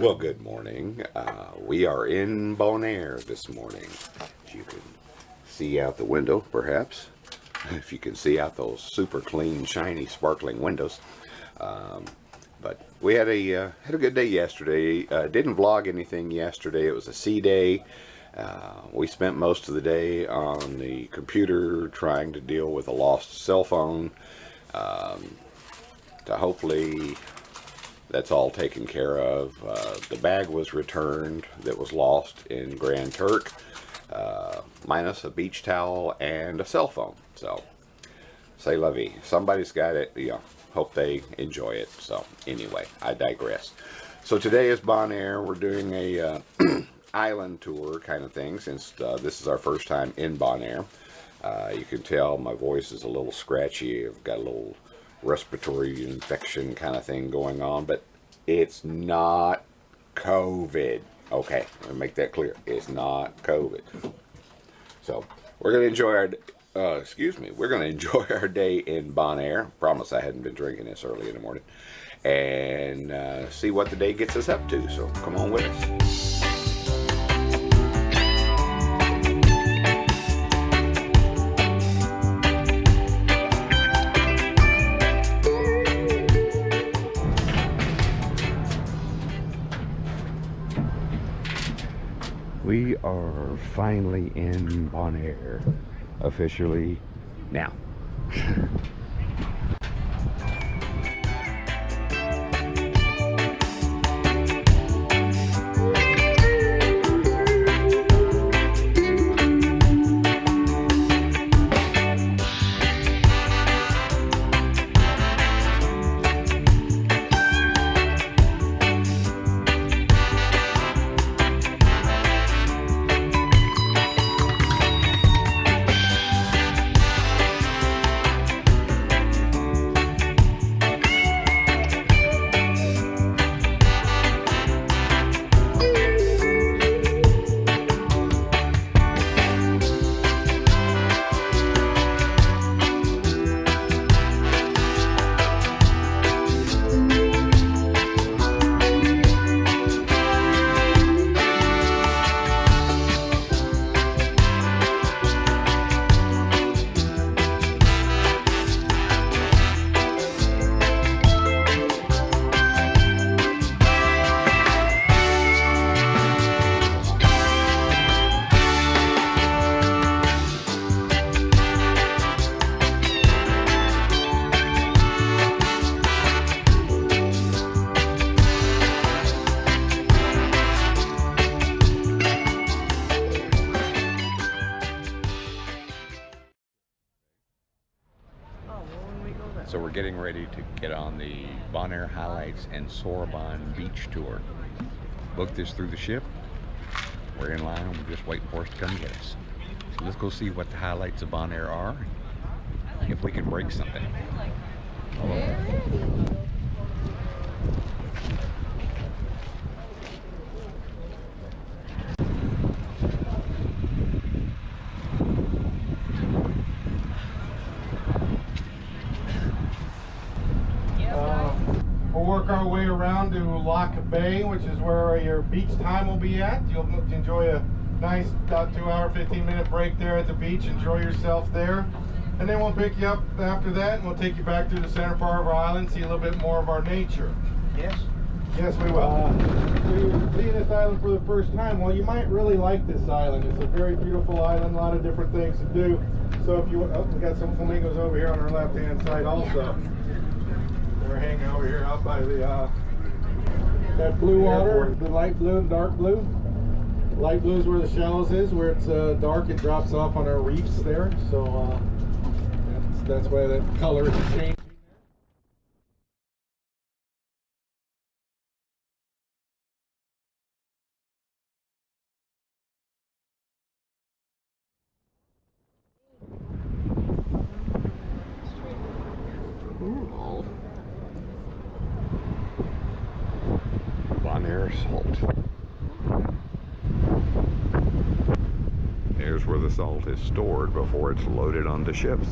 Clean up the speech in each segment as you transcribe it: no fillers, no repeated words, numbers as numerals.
Well, good morning. We are in Bonaire this morning. As you can see out the window, perhaps. If you can see out those super clean, shiny, sparkling windows. But we had a good day yesterday. Didn't vlog anything yesterday. It was a sea day. We spent most of the day on the computer trying to deal with a lost cell phone. To hopefully that's all taken care of. The bag was returned that was lost in Grand Turk, minus a beach towel and a cell phone. So, c'est la vie. Somebody's got it. You know, hope they enjoy it. So, anyway, I digress. So today is Bonaire. We're doing a island tour kind of thing, since this is our first time in Bonaire. You can tell my voice is a little scratchy. I've got a little respiratory infection kind of thing going on, but it's not COVID. Okay, let me make that clear. It's not COVID. So we're gonna enjoy our we're gonna enjoy our day in Bonaire. Promise I hadn't been drinking this early in the morning, and see what the day gets us up to. So come on with us. We are finally in Bonaire, officially now. So we're getting ready to get on the Bonaire Highlights and Soroban beach tour. Booked this through the ship. We're in line. We're just waiting for us to come get us. So let's go see what the highlights of Bonaire are. If we can break something. We'll work our way around to Lock Bay, which is where your beach time will be at. You'll enjoy a nice about 2-hour, 15-minute break there at the beach. Enjoy yourself there. And then we'll pick you up after that, and we'll take you back through the center part of our island, see a little bit more of our nature. Yes? Yes, we will. So you're seeing this island for the first time. Well, you might really like this island. It's a very beautiful island, a lot of different things to do. So if you, we got some flamingos over here on our left-hand side also. We're hanging over here out by the that blue water, the light blue and dark blue. Light blue is where the shallows is. Where it's dark, it drops off on our reefs there. So that's why that color is changing. Bonaire salt. Here's where the salt is stored before it's loaded onto ships.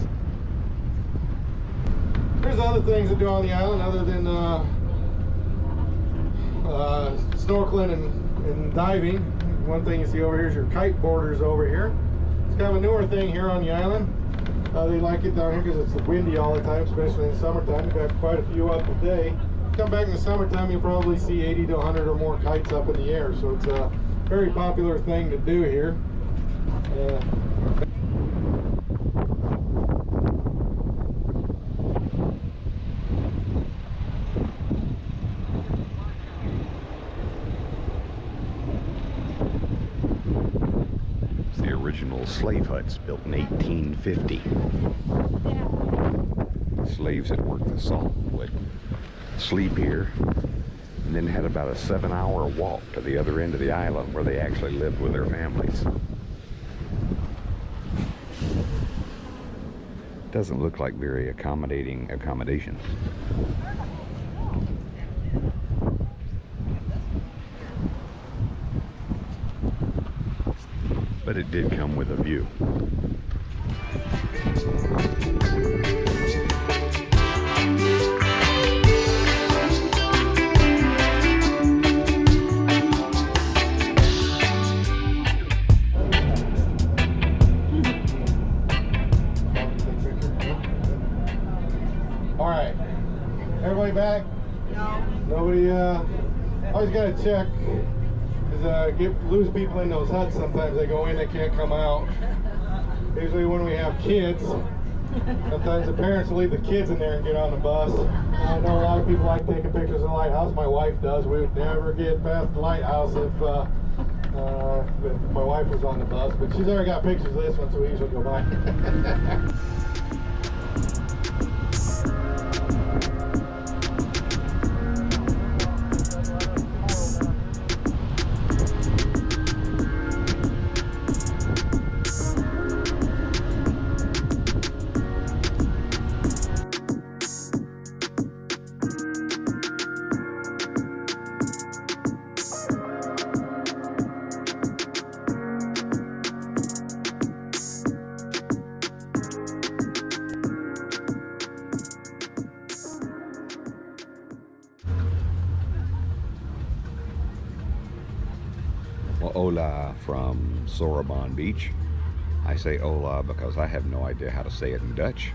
There's other things to do on the island other than snorkeling and diving. One thing you see over here is your kite boarders over here. It's kind of a newer thing here on the island. They like it down here because it's windy all the time, especially in the summertime. We've got quite a few up today. Come back in the summertime, you'll probably see 80 to 100 or more kites up in the air. So it's a very popular thing to do here. The original slave huts built in 1850. Slaves that worked the salt would sleep here and then had about a 7-hour walk to the other end of the island where they actually lived with their families. Doesn't look like very accommodating accommodations. But it did come with a view. All right, everybody back? No. Nobody, always gotta check. Lose people in those huts. Sometimes they go in, they can't come out. Usually when we have kids, sometimes the parents will leave the kids in there and get on the bus. I know a lot of people like taking pictures of the lighthouse. My wife does. We would never get past the lighthouse if my wife was on the bus, but she's already got pictures of this one, so we usually go by. Well, hola from Soroban Beach. I say hola because I have no idea how to say it in Dutch.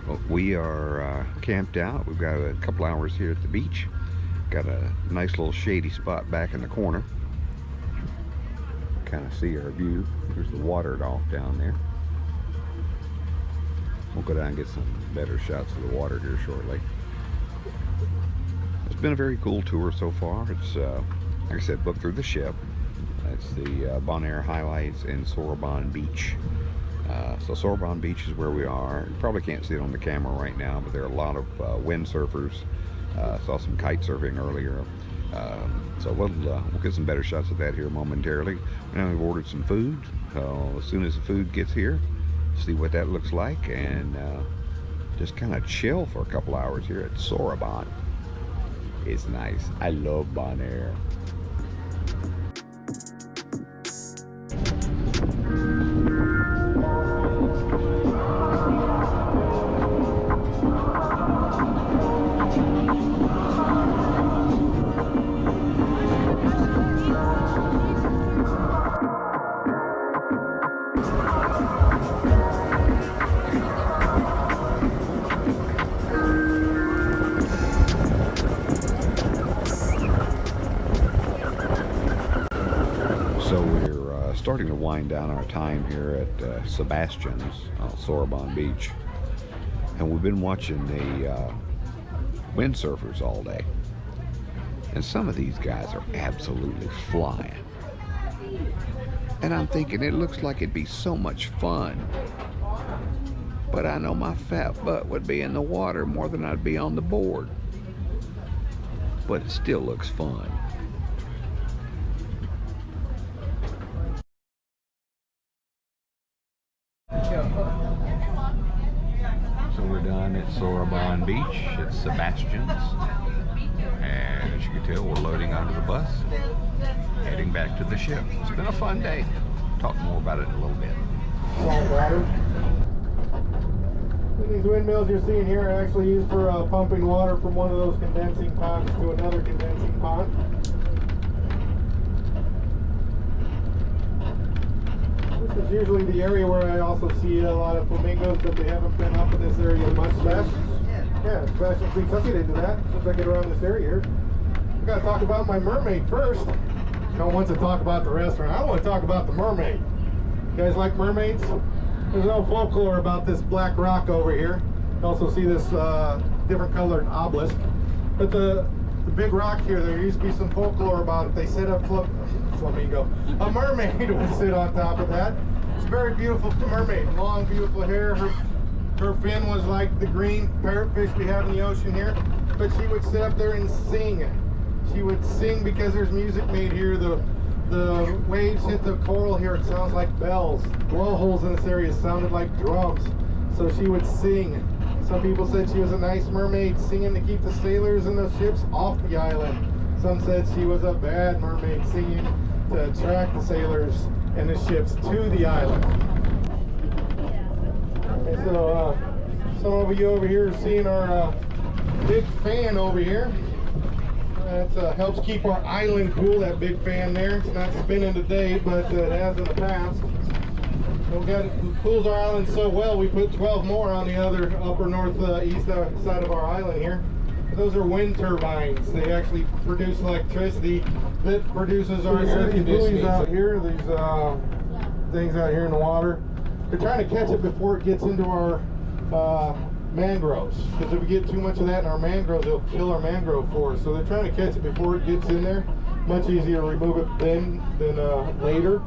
Well, we are camped out. We've got a couple hours here at the beach. Got a nice little shady spot back in the corner. Kind of see our view. There's the water off down there. We'll go down and get some better shots of the water here shortly. It's been a very cool tour so far. It's, like I said, booked through the ship. It's the Bonaire highlights in Soroban Beach. So Soroban Beach is where we are. You probably can't see it on the camera right now, but there are a lot of windsurfers. Saw some kite surfing earlier. So we'll get some better shots of that here momentarily. Now we've ordered some food. So as soon as the food gets here, see what that looks like, and just kind of chill for a couple hours here at Soroban. It's nice. I love Bonaire. So we're starting to wind down our time here at Sebastian's on Soroban Beach, and we've been watching the windsurfers all day, and some of these guys are absolutely flying, and I'm thinking it looks like it'd be so much fun, but I know my fat butt would be in the water more than I'd be on the board, but it still looks fun. So we're done at Soroban Beach at Sebastian's, and as you can tell, we're loading onto the bus, heading back to the ship. It's been a fun day. Talk more about it in a little bit. Salt water. And these windmills you're seeing here are actually used for pumping water from one of those condensing ponds to another condensing pond. usually the area where I also see a lot of flamingos, but they haven't been up in this area much. Yeah, Sebastian, please tuck it into that since I get around this area here. We gotta talk about my mermaid first. I don't want to talk about the restaurant. I want to talk about the mermaid. You guys like mermaids? There's no folklore about this black rock over here. You also see this different colored obelisk. But the big rock here, there used to be some folklore about it. They said a flamingo. A mermaid would sit on top of that. It's a very beautiful mermaid. Long, beautiful hair. Her fin was like the green parrotfish we have in the ocean here. But she would sit up there and sing. She would sing because there's music made here. The waves hit the coral here. It sounds like bells. Blowholes in this area sounded like drums. So she would sing. Some people said she was a nice mermaid singing to keep the sailors and the ships off the island. Some said she was a bad mermaid singing to attract the sailors and the ships to the island. And so some of you over here are seeing our big fan over here. That helps keep our island cool, that big fan there. It's not spinning today, but it has in the past. It cools our island so well, we put 12 more on the other upper northeast side of our island here. Those are wind turbines. They actually produce electricity that produces our air conditioning. Out here, these things out here in the water, they're trying to catch it before it gets into our mangroves, because if we get too much of that in our mangroves, it'll kill our mangrove forest. So they're trying to catch it before it gets in there. Much easier to remove it then than later.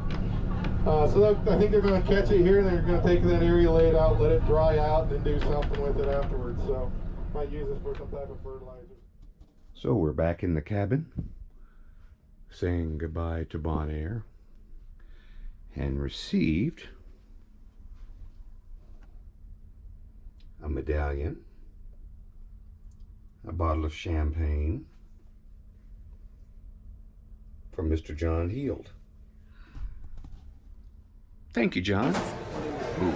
So I think they're going to catch it here, and they're going to take that area, lay it out, let it dry out, and then do something with it afterwards. So might use this for some type of fertilizer. So we're back in the cabin, saying goodbye to Bonaire, and received a medallion, a bottle of champagne from Mr. John Heald. Thank you, John. Ooh,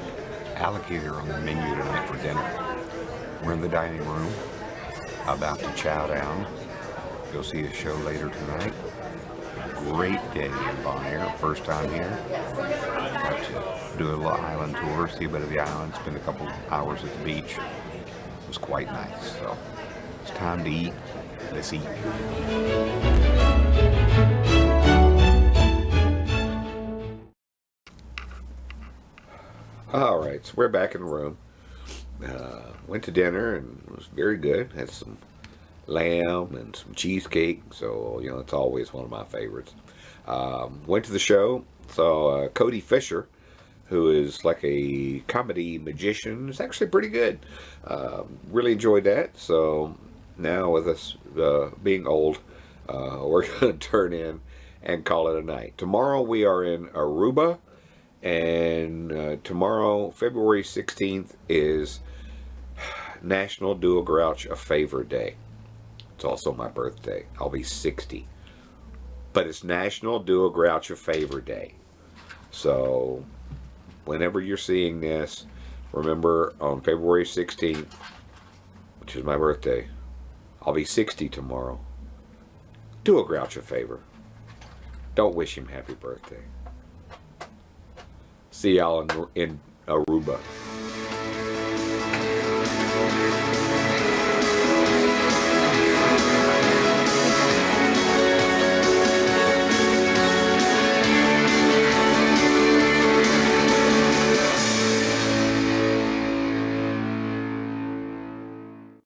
alligator on the menu tonight for dinner. We're in the dining room, about to chow down. Go see a show later tonight. Great day in Bonaire, first time here. Got to do a little island tour, see a bit of the island, spend a couple hours at the beach. It was quite nice. So it's time to eat. Let's eat. All right, so we're back in the room. Went to dinner and it was very good. Had some lamb and some cheesecake, so you know it's always one of my favorites. Went to the show, saw Cody Fisher, who is like a comedy magician. It's actually pretty good. Really enjoyed that. So now with us being old, we're going to turn in and call it a night. Tomorrow we are in Aruba, and tomorrow, February 16th, is National Do a Grouch a Favor Day. It's also my birthday. I'll be 60. But it's National Do a Grouch a Favor Day. So whenever you're seeing this, remember on February 16th, which is my birthday, I'll be 60 tomorrow. Do a Grouch a favor. Don't wish him happy birthday. See y'all in Aruba.